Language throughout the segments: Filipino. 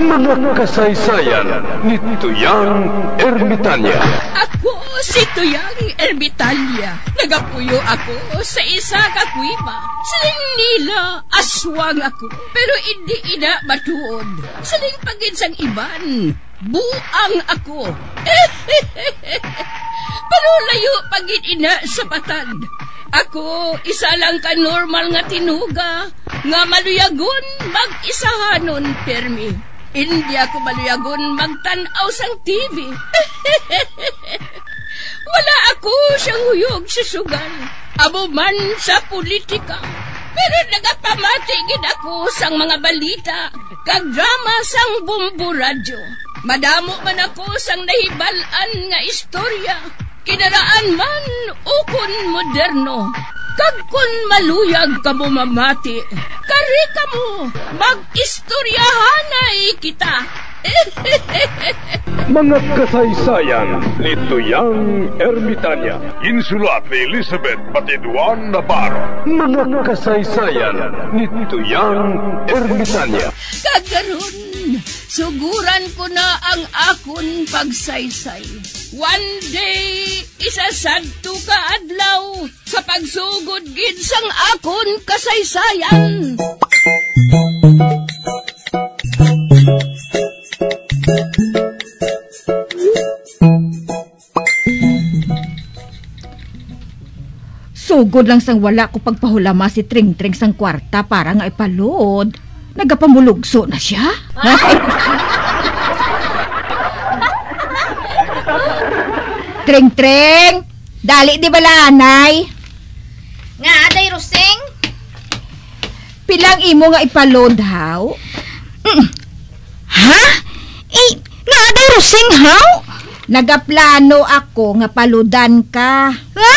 Mga kasaysayan ni Tuyang Ermitanya. Ako si Tuyang Ermitanya. Nagapuyo ako sa isa ka kuiba. Siling nila, aswang ako. Pero hindi ina matuod. Siling pagin sang iban, buang ako. Pero layo pagin ina sa batad. Ako, isa lang ka normal nga tinuga, nga maluyagon mag-isahanon, permi. Hindi ako maluyagon magtanaw sang TV. Wala ako siyang huyog sa sugal, abo man sa politika. Pero nagapamatagin ako sang mga balita, kag drama sang Bumbu Radyo. Madamo man ako sang nahibalan nga istorya, kinaraan man ukon moderno. Kag kun maluyag ka mo mamati, kari ka mo, mag-istoryahanay kita. Mga kasaysayan ni Tuyang Ermitanya. Insulat ni Elizabeth Batiduan Navarro. Mga kasaysayan ni Tuyang Ermitanya. Kagaron, suguran ko na ang akon pagsaysay. One day, isasadto ka adlaw sa pagsugod gid sang akon kasaysayan. Sugod lang sang wala ko pagpahulama si Tring-Tring sang kwarta para nga ipalod. Nagapamulugso na siya. Tring-Tring! Dali di bala, anay? Nga, aday Roseng? Pilang imo nga ipalod, haw? Ha? Nga, aday Roseng, haw? Nagaplano ako nga paludan ka. Ha?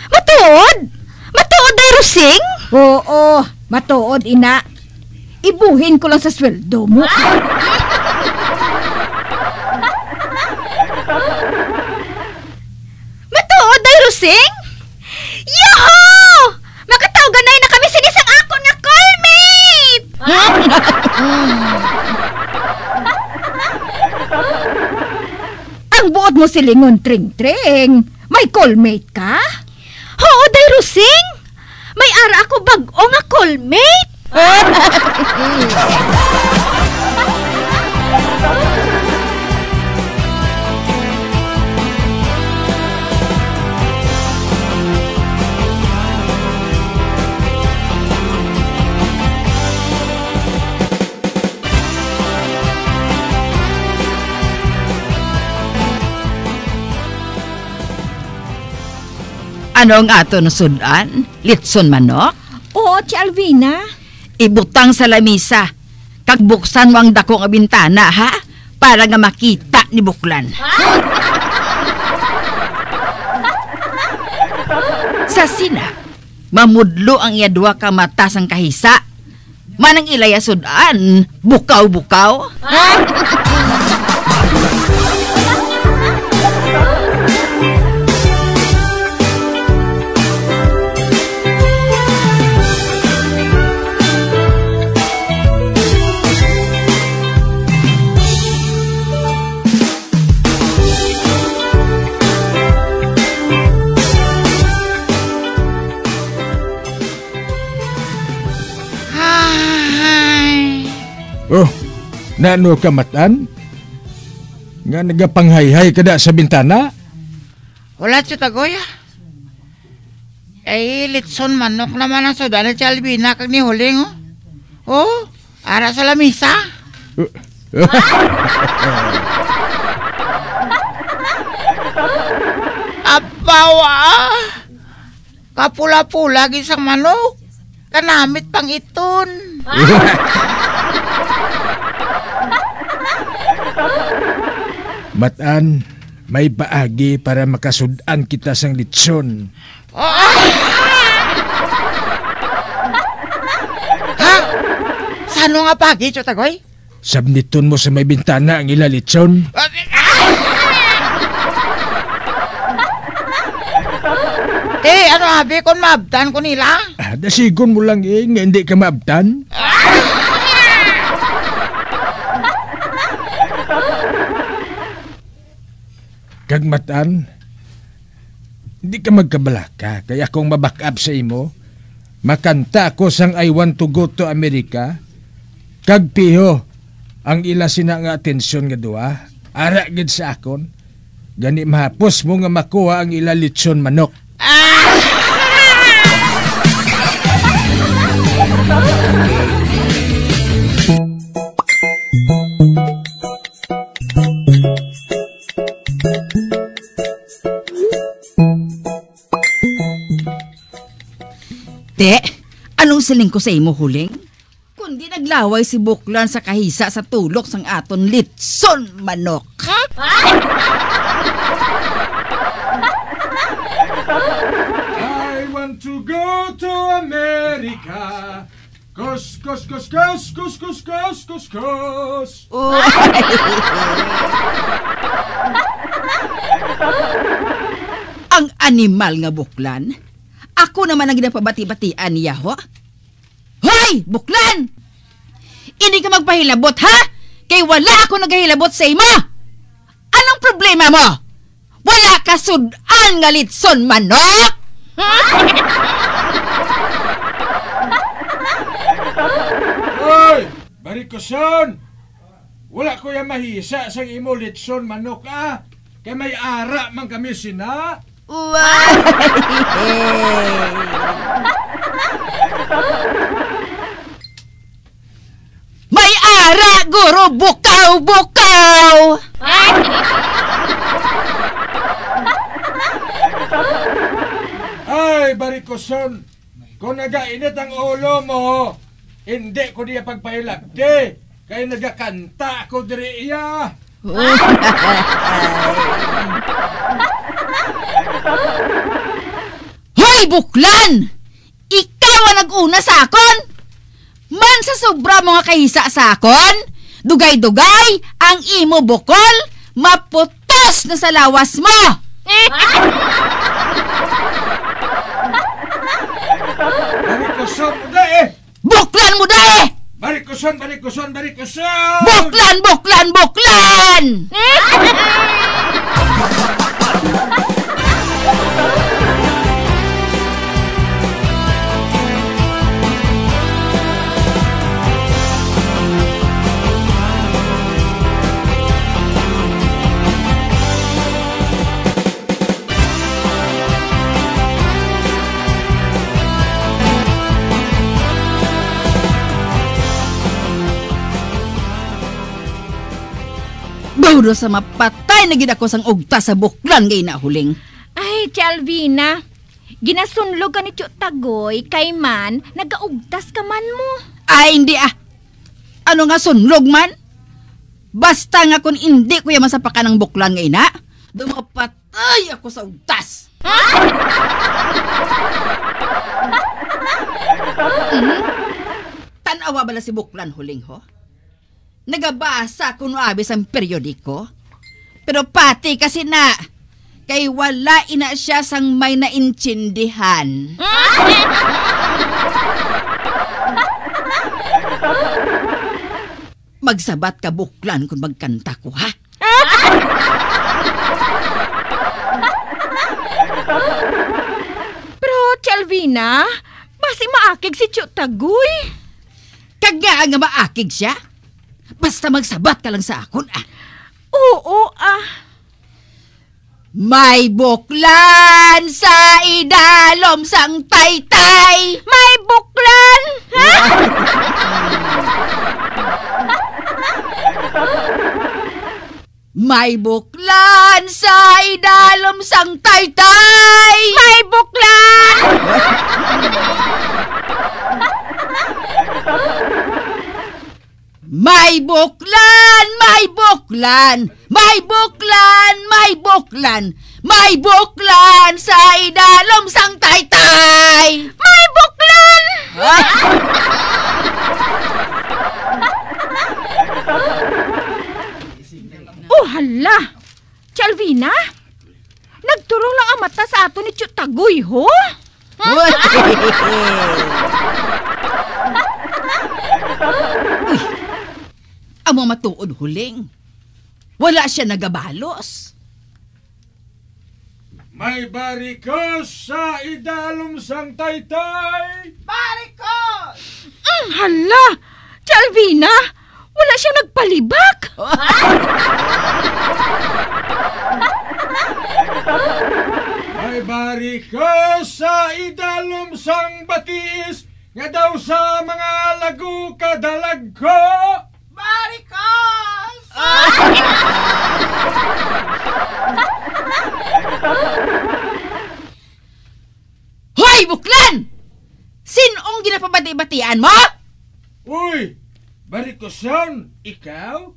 Matuod? Matuod, aday Roseng? Oo, matuod, ina. Ibuhin ko lang sa sweldo mo. Matuod, ay Roseng? Yoho! Makatawganay na kami sa isang akon nga callmate! Ang buod mo silingon, Tring-Tring. May callmate ka? Oo, day Roseng. May ara ako bag-o nga callmate. Ano ang ato na sudan? Litson manok? Oo, Tia Alvina. Ibutang sa lamisa. Kag buksan mo ang dako nga bintana, ha? Para nga makita ni Buklan. Sa sina, mamudlo ang iyadwa ka mata sang kahisa. Manang ilaya sudan, bukaw-bukaw. Oh, nano ka matan? Nga nagapanghay-hay kada sa bintana? Wala siya tagoy. Ay, litson manok naman ang sudan at Albina kag ni Huling. Oh, ara sa lamisa. Apawa! Kapula-pula gisang manok. Kanamit pang iton. Matan, may baagi para makasudan kita sang litson. Ha? Sano nga pagi, Chotagoy? Sabniton mo sa may bintana ang ila litson. Te, ano abi kung maabtan ko nila? Dasigon mo lang nga hindi ka maabtan. Kagmatan, hindi ka magkabalaka, kaya kung maback up sa imo, makanta ko sang I want to go to America, kagpiho, ang ila sina nga atensyon nga duwa, ara gid sa akon, gani mahapos mo nga makuha ang ila lechon manok. Te, anong siling ko sa imo huling? Kundi naglaway si Buklan sa kahisa sa tulok sang aton litson manok. I want to go to America. Kus, kus, kus, kus, kus, kus, kus, kus, kus. Ang animal nga Buklan. Ako naman ang ginapabati-batian niya, ho? Hoy, Buklan! Hindi ka magpahilabot, ha? Kay wala ako naghahilabot sa imo! Anong problema mo? Wala ka sudan nga litson manok? Hoy! Barikoson! Wala ko yung mahisa sa imo litson manok, ah! Kaya may ara man kami sina. May ara, guro! Bukaw! Bukaw! Ay, Barikoson! Kung nagainit ang ulo mo, hindi ko diya pagpahilagti. Kaya nagakanta ako diri iya. Hoy, Buklan! Ikaw ang nag-una sa akon! Man sa sobra mga kahisa sa akon, dugay-dugay ang imo bukol, maputos na sa lawas mo! Barikoson mo da eh! Buklan mo da eh! Barikoson, Barikoson, Barikoson! Buklan, Buklan, Buklan! Bawdo sa mapatay na gid ako sang ugta sa Buklan ngay nahuling. Ay, Chalvina, ginasunlog ka ni Tio Tagoy kay man, nagaugtas ka man mo. Ay, hindi ah. Ano nga sunlog man? Basta nga kung hindi ko yaman sa pakanang Buklan ngay na, dumapatay ako sa ugtas. Tanawa bala si Buklan huling ho? Nagabasa kuno abis ang periodiko. Pero pati kasi na, kay wala ina siya sang may naintindihan. Magsabat ka Buklan kung magkanta ko, ha? Pero, Chalvina, basi maakig si Tio Tagoy. Kaga nga maakig siya? Basta magsabat ka lang sa akon, ah. Oo, ah. May Buklan sa idalom sang taytay. May Buklan! Ha? May Buklan sa idalom sang taytay. May Buklan! May Buklan! May Buklan! May Buklan! May Buklan! May Buklan sa idalom sang taytay! May Buklan! Oh, hala! Chalvina, nagturong lang ang mata sa ato ni Tio Tagoy, Piho? Uy, amo matuod huling. Wala siya nagabalos. May barikos sa idalom sang taytay. Hala! Si Alvina! Wala siyang nagpalibak! May barikos sa idalom sang batis nga daw sa mga lagu kadalag ko. Maricos! Hoy, buklan! Sinong ginapabati-batian mo? Uy! Barikoson, ikaw?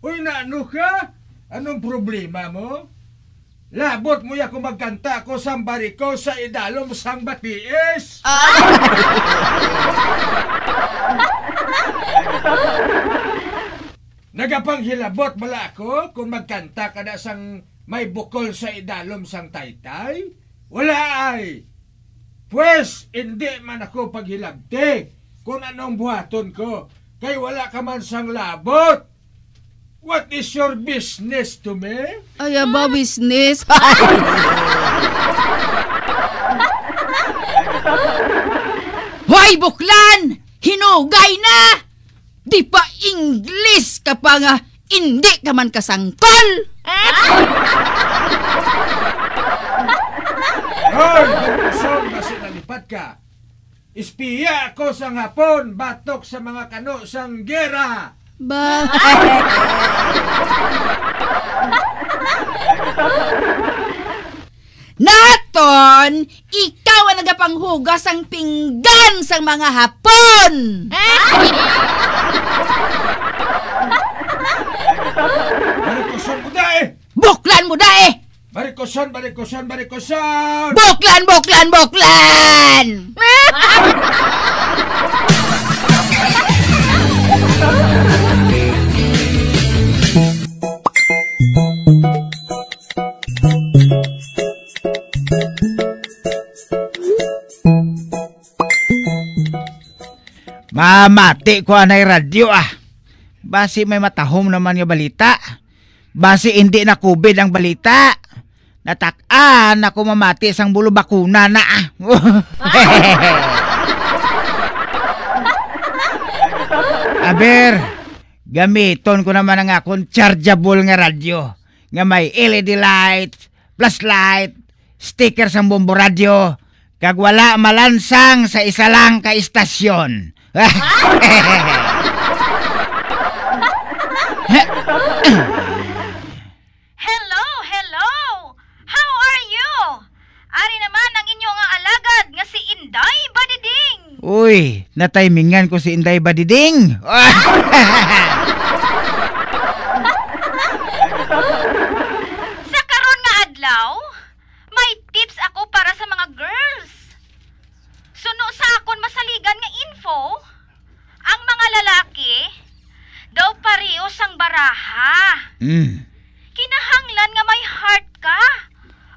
Uy, naano ka? Anong problema mo? Labot mo ya kung magkanta ko sa barikos sa idalom sang batiis. Nagapanghilabot mala ako kung magkanta ka na sang may bukol sa idalom sang taytay? Wala ay! Pwes, hindi man ako paghilabte kung anong buhaton ko, kay wala ka man sang labot. What is your business to me? Ay, ba business? Hoy, buklan! Hinugay na! Di pa English ka pa nga, hindi ka man kasangkol! Hoy, barikoson, basi nalipad ka. Espiya ako sa hapon, batok sa mga kano sang gera. Ba? Naton, ikaw ang nagapanghugas ang pinggan sa mga hapon! Barikoson mo dae! Buklan mo dae! Barikoson, barikoson, barikoson! Buklan, buklan, buklan! Mamati ko anay radyo Basi may matahom naman yung balita. Basi hindi na COVID ang balita. Natak-an ako mamati sang bulo bakuna na Aber, gamiton ko naman ang akong chargeable nga radyo. Nga may LED light, flashlight, sticker sang bombo radyo. Kag wala malansang sa isa lang ka istasyon. Hello! How are you? Ari naman ang inyong nga alagad nga si Inday Badiding. Uy, natimingan ko si Inday Badiding. Sa karon nga adlaw, may tips ako para sa mga girls. Suno sa akon masaligan nga info, ang mga lalaki daw parehas ang baraha. Kinahanglan nga may heart ka.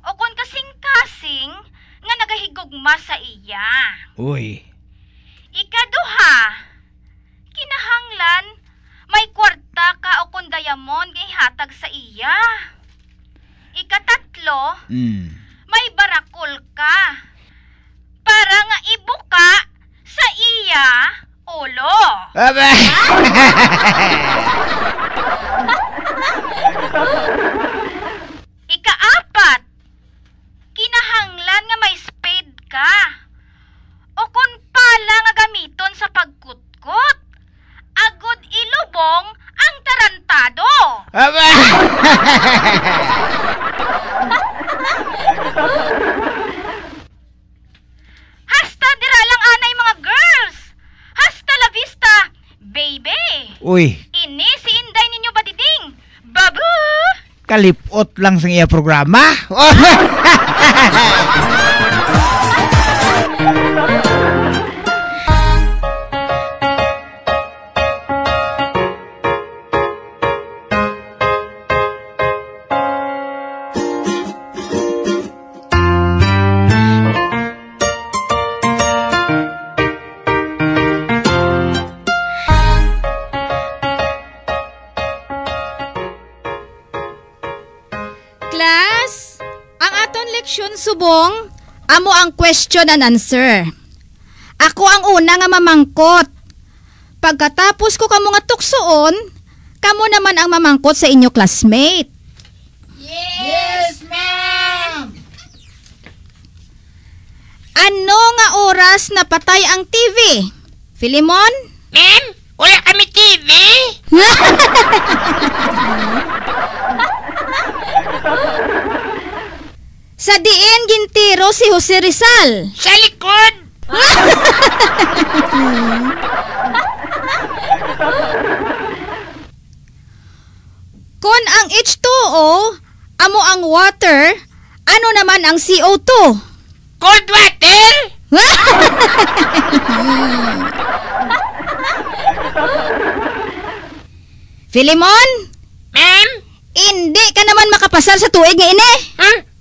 O kung kasing-kasing nga nagahigugma sa iya. Uy. Ikaduha, kinahanglan may kwarta ka o kung diamond nga ihatag sa iya. Ikatatlo, may barakol ka. Para nga ibuka sa iya ulo. Ikaapat, kinahanglan nga may spade ka. O kung pala nga gamiton sa pagkutkot, agud ilubong ang tarantado. Hasta dira lang anay mga girls. Hasta la vista, baby. Uy, Ini si Inday ninyo Badiding. Babu! kalipot lang sa iya programa. Instruction subong, amo ang question and answer. Ako ang una nga mamangkot. Pagkatapos ko kamo nga tuksoon, kamo naman ang mamangkot sa inyo classmate. Yes, ma'am! Ano nga oras napatay ang TV? Filimon? Ma'am, wala kami TV. Sa diin gintiro si Jose Rizal. Sa likod. Kon ang H2O, amo ang water, ano naman ang CO2? Cold water? Filimon? Ma'am? Hindi ka naman makapasar sa tuig nga ini. Huh?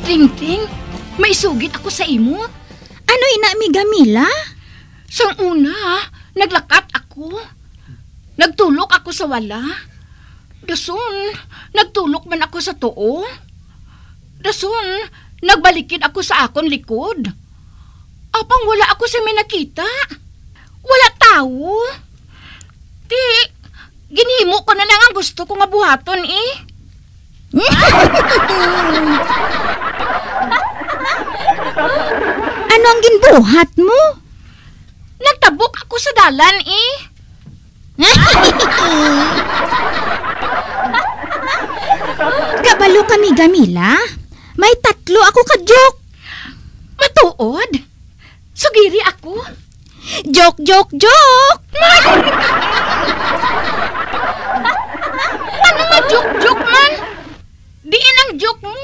Ting-ting, may sugit ako sa imo. Ano ina mi Gamila? Sang una, naglakat ako. Nagtulok ako sa wala. Dason, nagtulok man ako sa tuo. Dason, nagbalikid ako sa akon likod. Apang wala ako sa may nakita. Wala tao. Di, ginhimo ko na lang ang gusto ko nga buhaton eh. Ano ang ginbuhat mo? Nagtabok ako sa dalan eh. Kabalo kami Gamila. May 3 ako ka-joke. Matuod. Sugiri ako. Joke, joke, joke! Ano nga joke-joke man? Diin ang joke mo.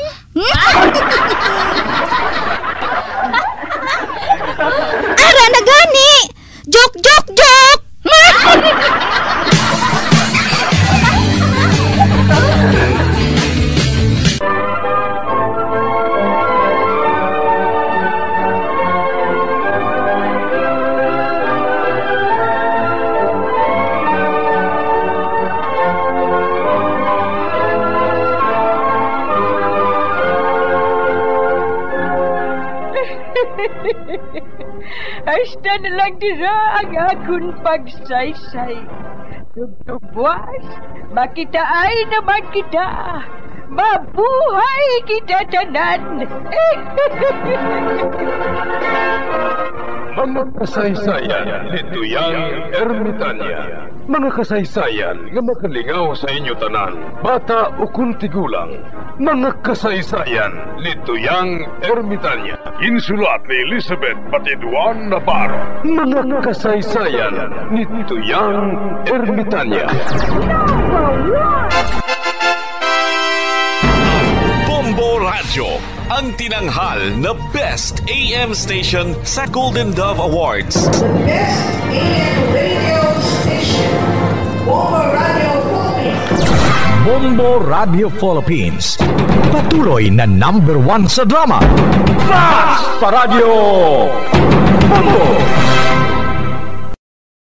Ara na gani! Joke, joke, joke! Hasta na lang dira ang akong pagsaysay. Tugtugwas, makitaay naman kita. Mabuhay kita tanan. Mga kasaysayan ni Tuyang Ermitanya. Mga kasaysayan nga makalingaw sa inyo tanan, bata o kuntigulang. Mga kasaysayan ni Tuyang Ermitanya. Insulat ni Elizabeth Batiduan Navarro. Mga kasaysayan ni Tuyang Ermitanya. Bombo Radio, ang tinanghal na Best AM Station sa Golden Dove Awards. Best AM Radio Station, Bombo Radio Philippines. Bombo Radio Philippines, patuloy na #1 sa drama. Basta Radio Bombo!